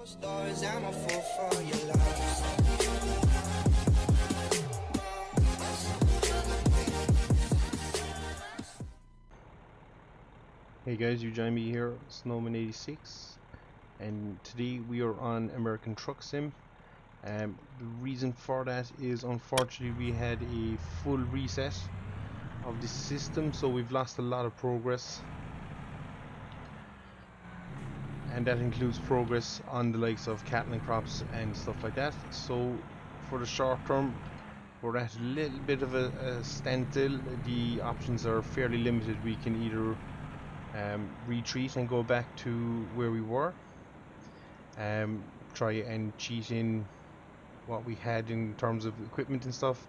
Stories, I'm a fool for your love. Hey guys, you join me here, Snowman86, and today we are on American Truck Sim. The reason for that is unfortunately we had a full reset of the system, so we've lost a lot of progress, and that includes progress on the likes of cattle and crops and stuff like that. So for the short term we're at a little bit of a standstill. The options are fairly limited. We can either retreat and go back to where we were, try and cheat in what we had in terms of equipment and stuff,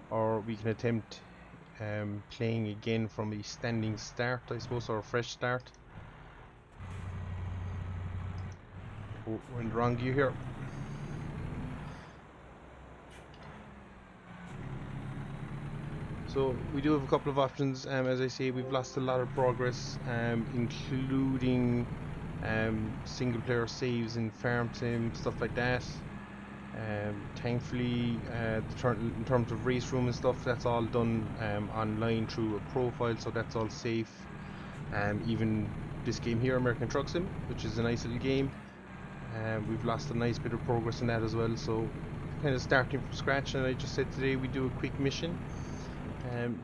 or we can attempt playing again from a standing start, I suppose, or a fresh start. Oh, we're in the wrong gear here. So we do have a couple of options. As I say, we've lost a lot of progress, including single player saves in Farm Sim, stuff like that. Thankfully, in terms of race room and stuff, that's all done online through a profile, so that's all safe. Even this game here, American Truck Sim, which is a nice little game, we've lost a nice bit of progress in that as well, so kind of starting from scratch. And I just said today we do a quick mission,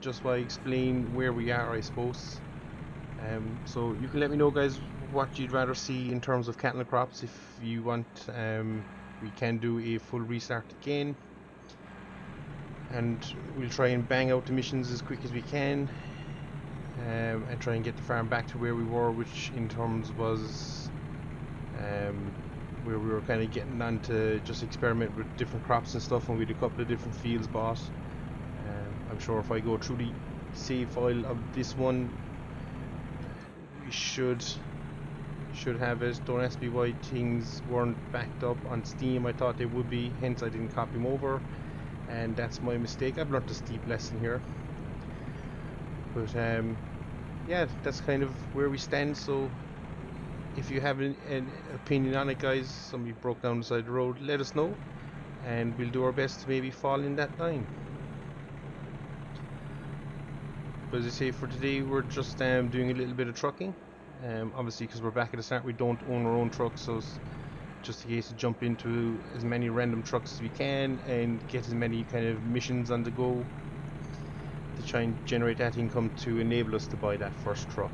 just while I explain where we are, I suppose. So you can let me know, guys, what you'd rather see in terms of cattle and crops. If you want, we can do a full restart again, and we'll try and bang out the missions as quick as we can, and try and get the farm back to where we were, which in terms was where we were kind of getting on to just experiment with different crops and stuff, and we had a couple of different fields bought. I'm sure if I go through the save file of this one, we should have it. Don't ask me why things weren't backed up on Steam. I thought they would be, hence I didn't copy them over, and that's my mistake. I've learned a steep lesson here, but yeah, that's kind of where we stand. So if you have an opinion on it, guys, somebody broke down the side of the road, let us know, and we'll do our best to maybe fall in that line. But as I say, for today we're just doing a little bit of trucking. Obviously, because we're back at the start, we don't own our own trucks, so it's just a case of jump into as many random trucks as we can and get as many kind of missions on the go to try and generate that income to enable us to buy that first truck.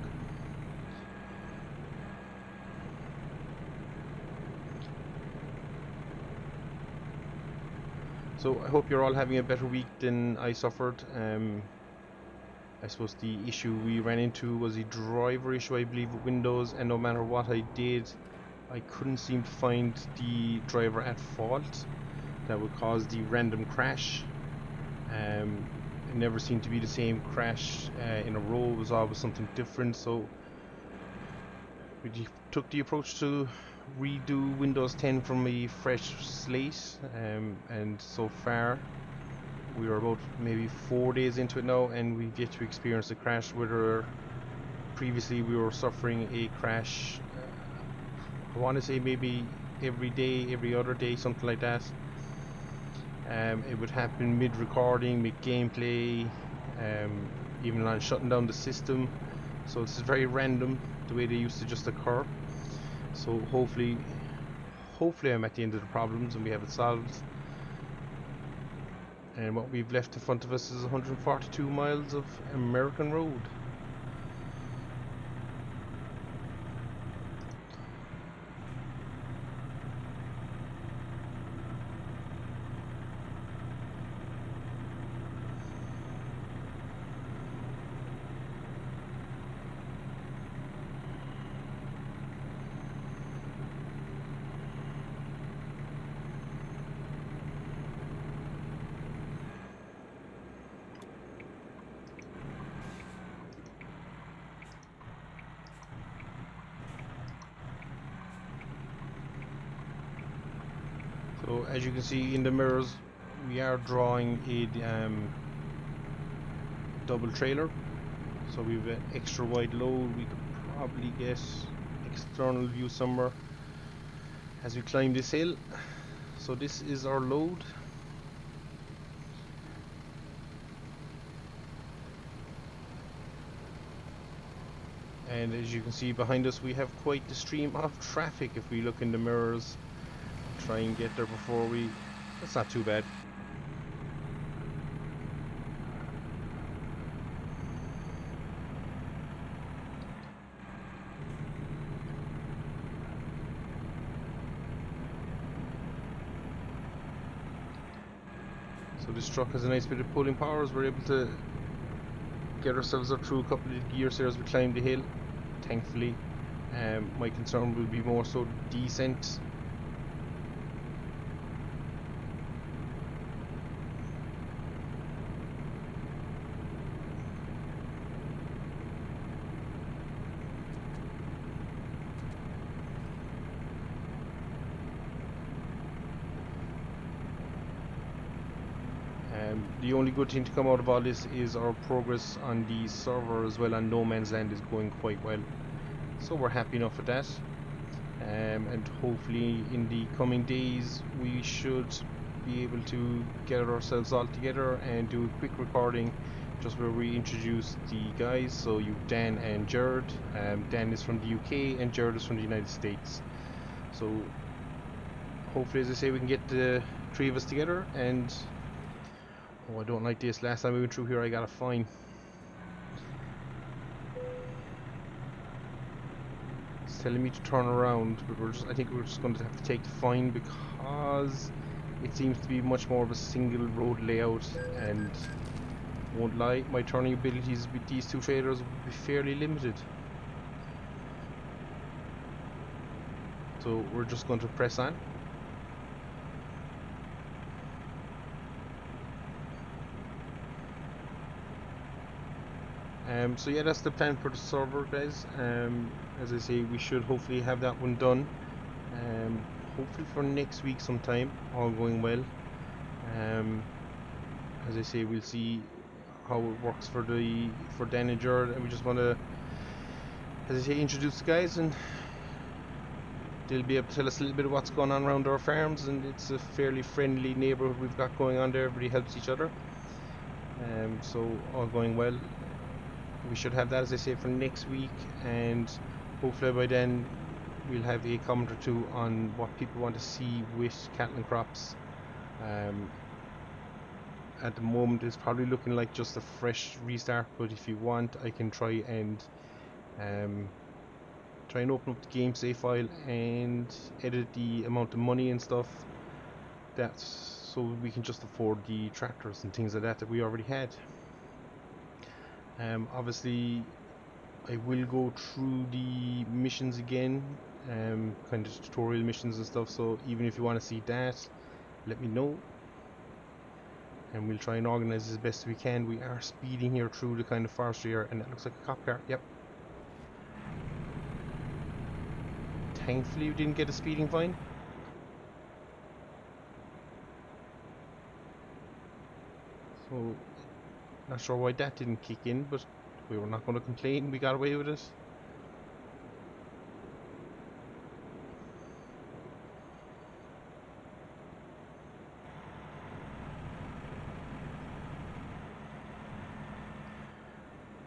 So I hope you're all having a better week than I suffered. I suppose the issue we ran into was a driver issue, I believe, with Windows, and no matter what I did, I couldn't seem to find the driver at fault that would cause the random crash. It never seemed to be the same crash in a row. It was always something different, so we took the approach to redo Windows 10 from a fresh slate, and so far we are about maybe 4 days into it now, and we've yet to experience a crash. Whether previously we were suffering a crash, I want to say maybe every day, every other day, something like that. It would happen mid-recording, mid-gameplay, even on shutting down the system. So it's very random the way they used to just occur. So hopefully I'm at the end of the problems and we have it solved. And what we've left in front of us is 142 miles of American road. So as you can see in the mirrors, we are drawing a double trailer. So we have an extra wide load. We could probably get external view somewhere. as we climb this hill. So this is our load. And as you can see behind us, we have quite the stream of traffic. If we look in the mirrors, try and get there before we... That's not too bad. So this truck has a nice bit of pulling power as we're able to get ourselves up through a couple of gears here as we climb the hill. Thankfully, my concern will be more so descent. The only good thing to come out of all this is our progress on the server as well on No Man's Land is going quite well. So we're happy enough with that. And hopefully in the coming days we should be able to get ourselves all together and do a quick recording just where we introduce the guys. So you've Dan and Jared. Dan is from the UK and Jared is from the United States. So hopefully, as I say, we can get the three of us together. And oh, I don't like this. Last time we went through here I got a fine. It's telling me to turn around, but I think we're just going to have to take the fine because it seems to be much more of a single road layout, and won't lie, my turning abilities with these two trailers will be fairly limited. So we're just going to press on. So yeah, that's the plan for the server, guys. As I say, we should hopefully have that one done. Hopefully for next week sometime, all going well. As I say, we'll see how it works for Dan and Jared, and we just want to, as I say, introduce the guys, and they'll be able to tell us a little bit of what's going on around our farms. And it's a fairly friendly neighbourhood we've got going on there. Everybody helps each other. So all going well. We should have that, as I say, for next week, and hopefully by then we'll have a comment or two on what people want to see with cattle and crops. At the moment it's probably looking like just a fresh restart, but if you want I can try and open up the game save file and edit the amount of money and stuff, that's so we can just afford the tractors and things like that we already had. Obviously I will go through the missions again, kind of tutorial missions and stuff, so even if you want to see that, let me know and we'll try and organise as best we can. We are speeding here through the kind of forestry here, and that looks like a cop car. Yep. Thankfully we didn't get a speeding fine. So not sure why that didn't kick in, but we were not going to complain. We got away with it.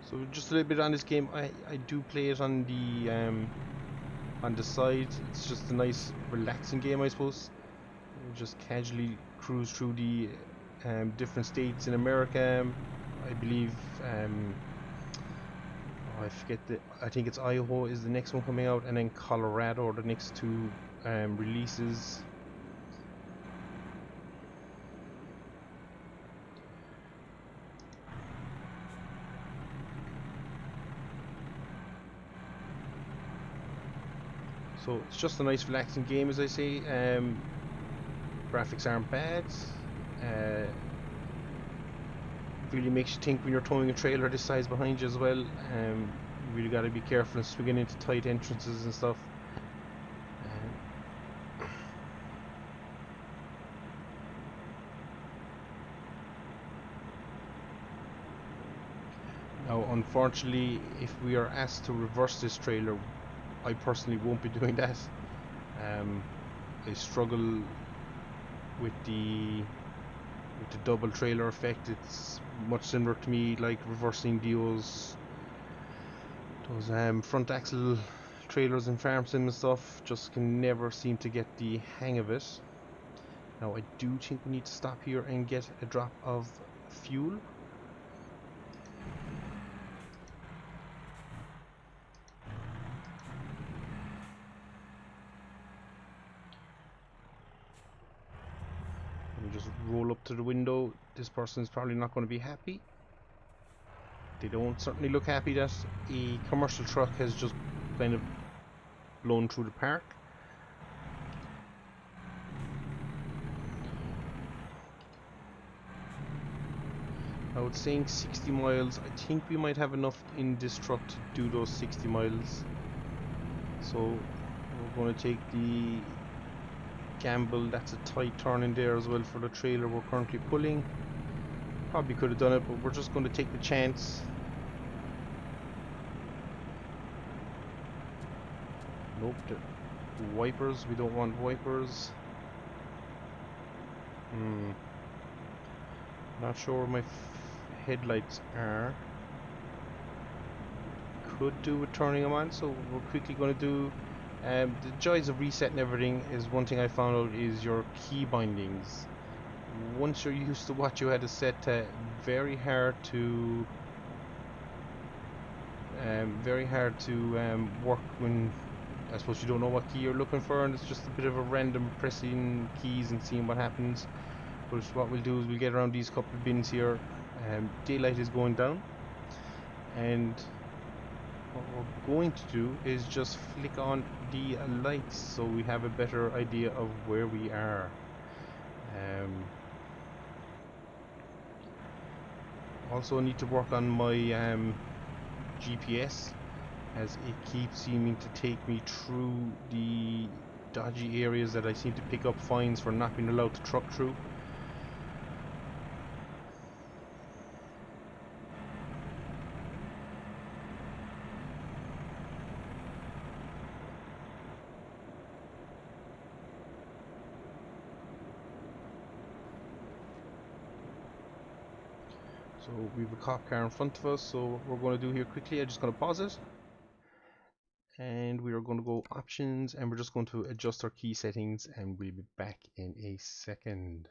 So just a little bit on this game. I do play it on the side. It's just a nice relaxing game, I suppose. You just casually cruise through the different states in America. I believe I forget I think it's Idaho is the next one coming out, and then Colorado are the next two releases. So it's just a nice relaxing game, as I say. Graphics aren't bad. Really makes you think when you're towing a trailer this size behind you as well. You really got to be careful and swinging into tight entrances and stuff. Now unfortunately, if we are asked to reverse this trailer, I personally won't be doing that. I struggle with the double trailer effect. It's much similar to me like reversing those front axle trailers in Farm Sim and stuff. Just can never seem to get the hang of it. Now I do think we need to stop here and get a drop of fuel. We just roll up to the window. This person's probably not going to be happy. They don't certainly look happy that a commercial truck has just kind of blown through the park. I was saying 60 miles. I think we might have enough in this truck to do those 60 miles. So we're going to take the gamble. That's a tight turn in there as well for the trailer we're currently pulling. Probably could have done it, but we're just going to take the chance. Nope, the wipers. We don't want wipers. Not sure where my headlights are. Could do with turning them on, so we're quickly going to do the joys of resetting everything. Is one thing I found out is your key bindings. Once you're used to what you had to set to, very hard to work when I suppose you don't know what key you're looking for, and it's just a bit of a random pressing keys and seeing what happens. But what we'll do is we'll get around these couple of bins here. Daylight is going down, and what we're going to do is just flick on the lights so we have a better idea of where we are. Also need to work on my GPS, as it keeps seeming to take me through the dodgy areas that I seem to pick up fines for not being allowed to truck through. So we have a cop car in front of us, so what we're going to do here quickly, I'm just going to pause it. And we are going to go options, and we're just going to adjust our key settings, and we'll be back in a second.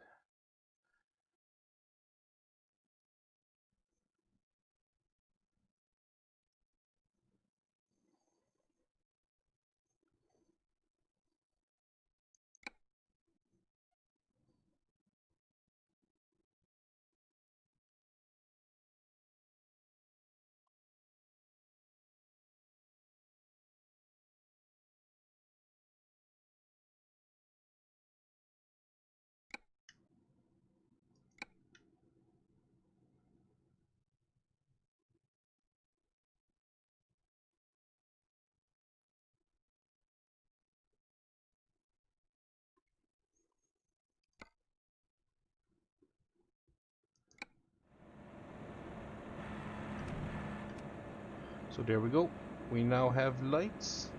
So there we go. We now have lights.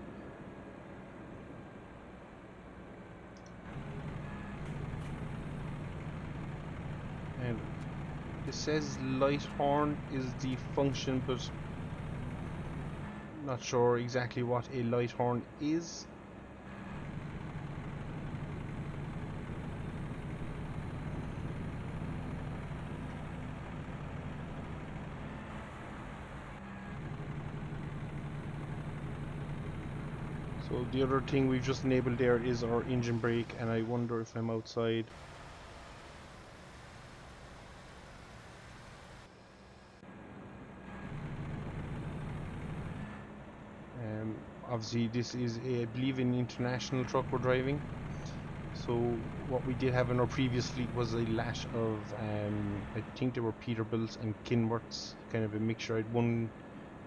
And it says light horn is the function, but not sure exactly what a light horn is. So the other thing we've just enabled there is our engine brake, and I wonder if I'm outside. Obviously this is I believe an international truck we're driving. So what we did have in our previous fleet was a lash of I think they were Peterbilts and Kenworths, kind of a mixture. I had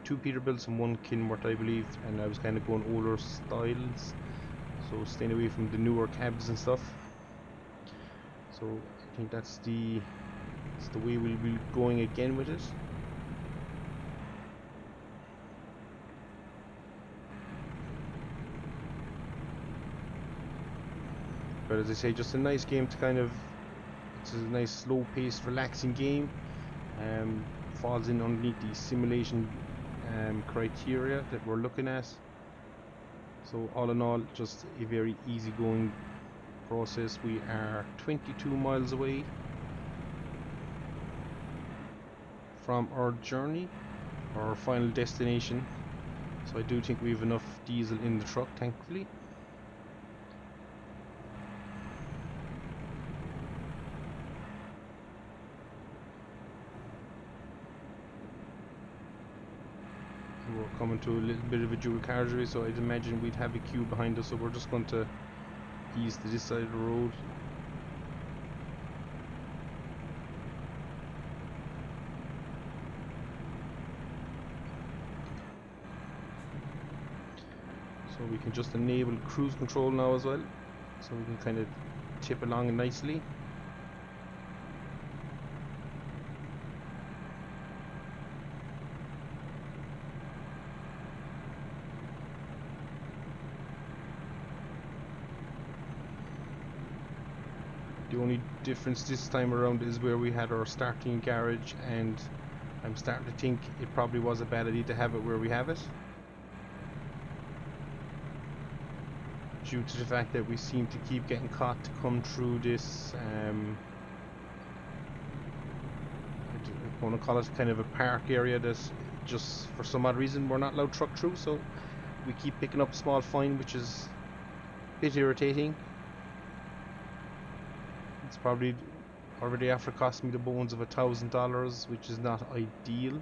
two Peterbilts and one Kenworth, I believe, and I was kind of going older styles, so staying away from the newer cabs and stuff. So I think that's the way we'll be going again with it. But as I say, just a nice game to kind of, it's a nice slow paced relaxing game. Falls in underneath the simulation criteria that we're looking at. So all in all, just a very easygoing process. We are 22 miles away from our journey, our final destination. So I do think we have enough diesel in the truck, thankfully. We're coming to a little bit of a dual carriageway, so I'd imagine we'd have a queue behind us, so we're just going to ease to this side of the road. So we can just enable cruise control now as well, so we can kind of tip along nicely. The only difference this time around is where we had our starting garage, and I'm starting to think it probably was a bad idea to have it where we have it, due to the fact that we seem to keep getting caught to come through this I want to call it kind of a park area that just for some odd reason we're not allowed truck through, so we keep picking up a small fine, which is a bit irritating. It's probably already after costing me the bones of $1,000, which is not ideal.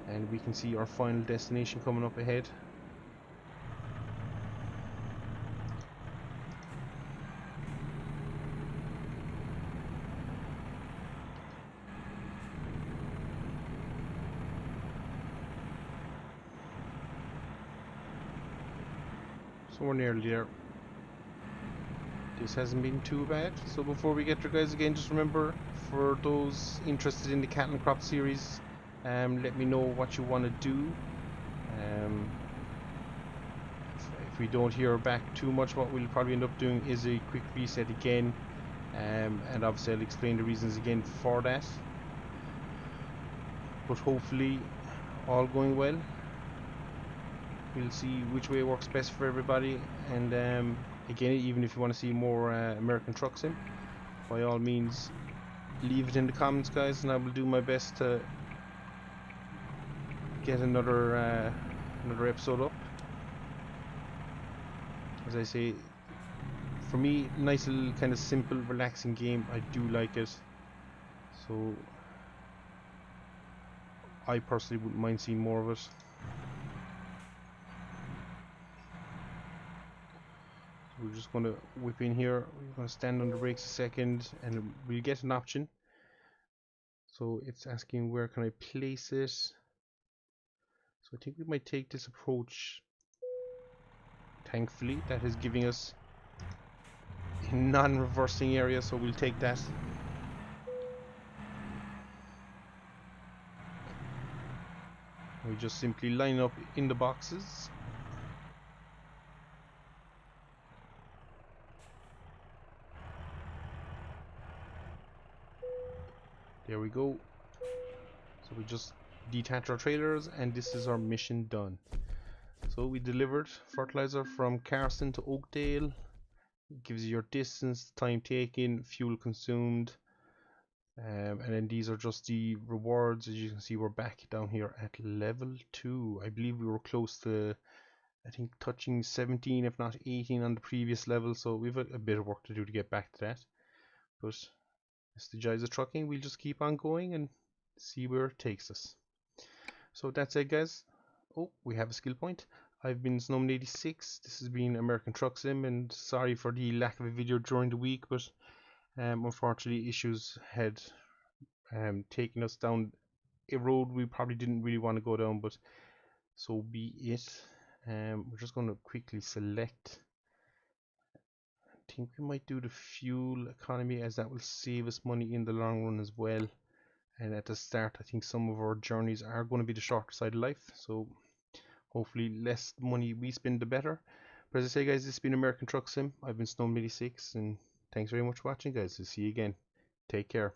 And we can see our final destination coming up ahead. So we're nearly there. This hasn't been too bad. So before we get there, guys, again, just remember, for those interested in the Cattle and Crop series, let me know what you want to do. If we don't hear back too much, what we'll probably end up doing is a quick reset again, and obviously I'll explain the reasons again for that. But hopefully, all going well. We'll see which way works best for everybody, and again, even if you want to see more American Truck Sim, by all means leave it in the comments, guys, and I will do my best to get another episode up. As I say, for me, nice little kind of simple relaxing game. I do like it, so I personally wouldn't mind seeing more of it. We're just going to whip in here. We're going to stand on the brakes a second, and we'll get an option. So it's asking where can I place it. So I think we might take this approach. Thankfully, that is giving us a non-reversing area, so we'll take that. We just simply line up in the boxes. There we go. So we just detach our trailers, and this is our mission done. So we delivered fertilizer from Carson to Oakdale. It gives you your distance, time taken, fuel consumed, and then these are just the rewards. As you can see, we're back down here at level 2. I believe we were close to, I think, touching 17 if not 18 on the previous level, so we've a bit of work to do to get back to that. But it's the joys of trucking. We'll just keep on going and see where it takes us. So that's it, guys. Oh, we have a skill point. I've been Snowman86. This has been American Truck Sim, and sorry for the lack of a video during the week, but unfortunately issues had taken us down a road we probably didn't really want to go down, but so be it. We're just going to quickly select. I think we might do the fuel economy, as that will save us money in the long run as well. And at the start, I think some of our journeys are going to be the shorter side of life, so hopefully less money we spend the better. But as I say, guys, this has been American Truck Sim. I've been Stone 6, and thanks very much for watching, guys. I'll see you again. Take care.